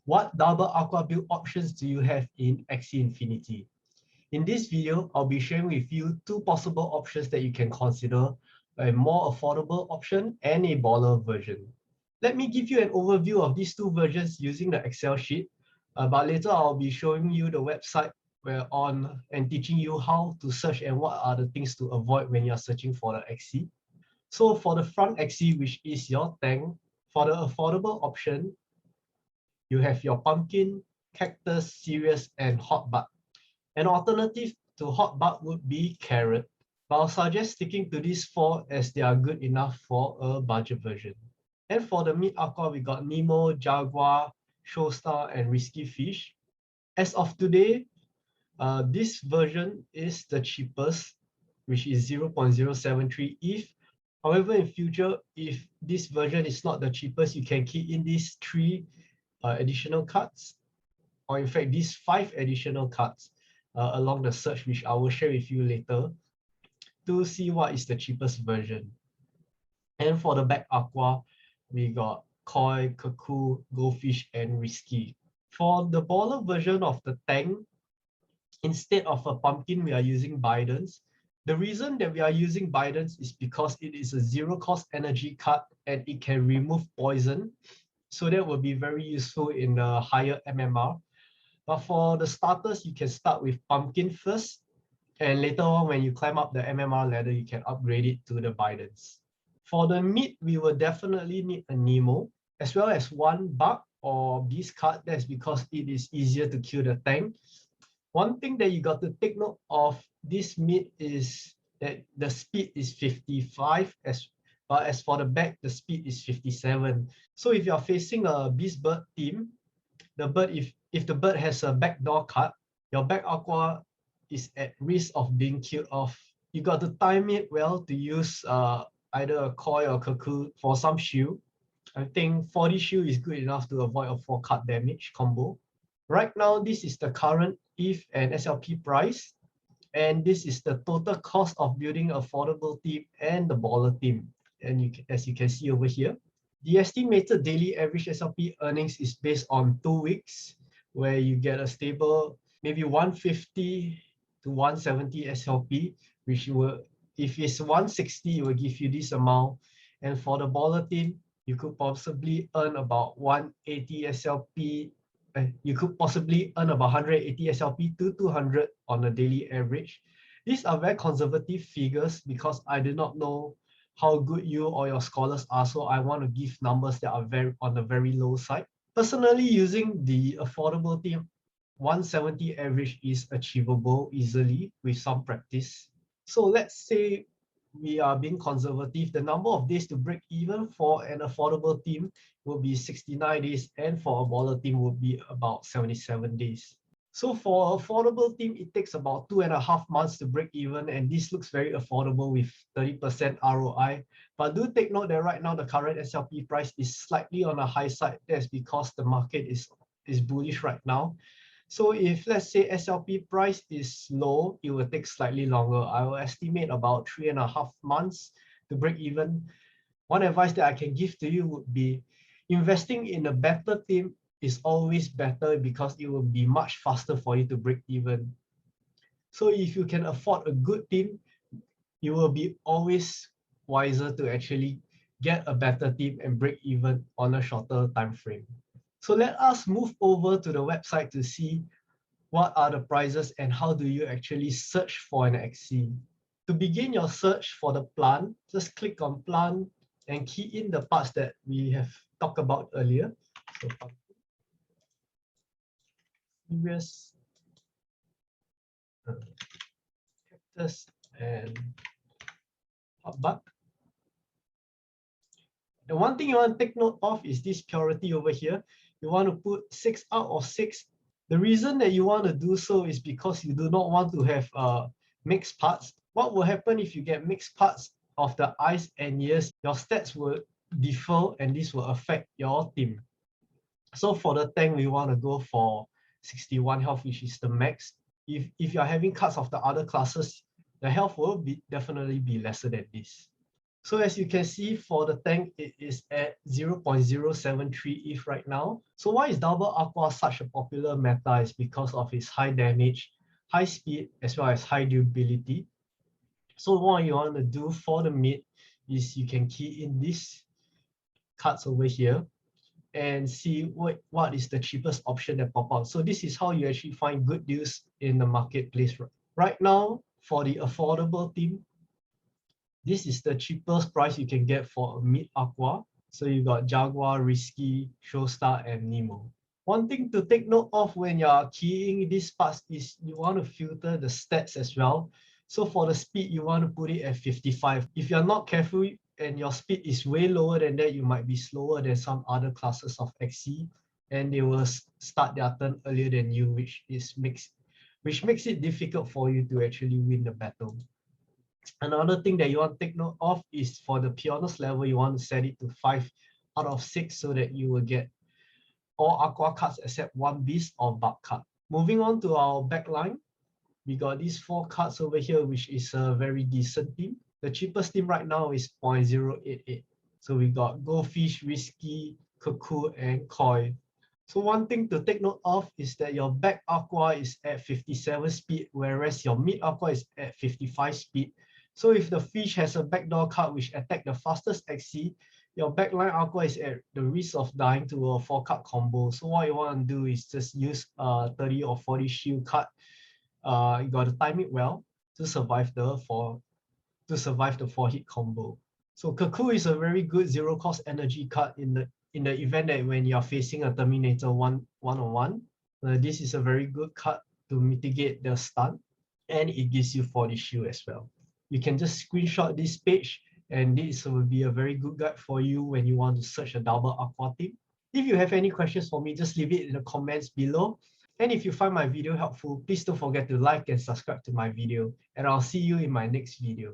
What double Aqua build options do you have in Axie Infinity? In this video, I'll be sharing with you two possible options that you can consider, a more affordable option and a baller version. Let me give you an overview of these two versions using the Excel sheet, but later I'll be showing you the website where on and teaching you how to search and what are the things to avoid when you're searching for the Axie. So for the front Axie, which is your tank, for the affordable option, you have your pumpkin, cactus, Sirius, and hot bud. An alternative to hot bud would be carrot, but I'll suggest sticking to these four as they are good enough for a budget version. And for the mid aqua, we got Nemo, Jaguar, Showstar, and Risky Fish. As of today, this version is the cheapest, which is 0.073 ETH. However, in future, if this version is not the cheapest, you can key in these three additional cards, or in fact, these 5 additional cards along the search, which I will share with you later, to see what is the cheapest version. And for the back aqua, we got Koi, Cuckoo, Goldfish, and Risky. For the baller version of the tank, instead of a pumpkin, we are using Bidens. The reason that we are using Bidens is because it is a zero cost energy card and it can remove poison. So that will be very useful in the higher MMR. But for the starters, you can start with pumpkin first. And later on, when you climb up the MMR ladder, you can upgrade it to the Bidens. For the mid, we will definitely need a Nemo, as well as one bug or beast card. That's because it is easier to kill the tank. One thing that you got to take note of this mid is that the speed is 55, but as for the back, the speed is 57. So if you're facing a beast bird team, the bird, if the bird has a backdoor card, your back aqua is at risk of being killed off. You got to time it well to use either a koi or cuckoo for some shield. I think 40 shield is good enough to avoid a 4 card damage combo. Right now, this is the current ETH and SLP price, and this is the total cost of building affordable team and the baller team. And as you can see over here, the estimated daily average SLP earnings is based on 2 weeks, where you get a stable maybe 150 to 170 SLP, which will, if it's 160, it will give you this amount. And for the baller team, you could possibly earn about 180 SLP. You could possibly earn about 180 SLP to 200 on a daily average. These are very conservative figures because I do not know how good you or your scholars are, so I want to give numbers that are on the very low side. Personally, using the affordable team, 170 average is achievable easily with some practice. So let's say we are being conservative. The number of days to break even for an affordable team will be 69 days, and for a baller team will be about 77 days. So for affordable team, it takes about 2.5 months to break even, and this looks very affordable with 30% ROI. But do take note that right now the current SLP price is slightly on the high side. That's because the market is bullish right now. So if let's say SLP price is low, it will take slightly longer. I will estimate about 3.5 months to break even. One advice that I can give to you would be investing in a better team is always better because it will be much faster for you to break even. So if you can afford a good team, you will be always wiser to actually get a better team and break even on a shorter time frame. So let us move over to the website to see what are the prices and how do you actually search for an Axie. To begin your search for the plant, just click on plant and key in the parts that we have talked about earlier. So Sirius, cactus, and hot bud. The one thing you want to take note of is this purity over here. You want to put 6 out of 6. The reason that you want to do so is because you do not want to have mixed parts. What will happen if you get mixed parts of the eyes and ears? Your stats will differ and this will affect your team. So for the tank, we want to go for 61 health, which is the max. If you're having cards of the other classes, the health will definitely be lesser than this. So as you can see, for the tank, it is at 0.073 ETH right now. So why is double Aqua such a popular meta is because of its high damage, high speed, as well as high durability. So what you want to do for the mid is you can key in these cards over here and see what is the cheapest option that pop out. So this is how you actually find good deals in the marketplace. Right now, for the affordable team, this is the cheapest price you can get for a mid Aqua. So you got Jaguar, Risky, Showstar, and Nemo. One thing to take note of when you're keying these parts is you want to filter the stats as well. So for the speed, you want to put it at 55. If you're not careful and your speed is way lower than that, you might be slower than some other classes of XC, and they will start their turn earlier than you, which makes it difficult for you to actually win the battle. Another thing that you want to take note of is for the Pioneers level, you want to set it to 5 out of 6 so that you will get all Aqua cards except one Beast or Bug card. Moving on to our backline, we got these 4 cards over here, which is a very decent team. The cheapest team right now is 0.088. So we got Goldfish, Risky, Cuckoo, and Koi. So one thing to take note of is that your back Aqua is at 57 speed, whereas your mid Aqua is at 55 speed. So if the fish has a backdoor card which attack the fastest XC, your backline Aqua is at the risk of dying to a 4-card combo. So what you want to do is just use a 30 or 40 shield card. You got to time it well to survive the 4-hit combo. So Cuckoo is a very good zero cost energy card in the event that when you're facing a Terminator one-on-one. This is a very good card to mitigate the stun, and it gives you 40 shield as well. You can just screenshot this page, and this will be a very good guide for you when you want to search a double Aqua team. If you have any questions for me, just leave it in the comments below. And if you find my video helpful, please don't forget to like and subscribe to my video, and I'll see you in my next video.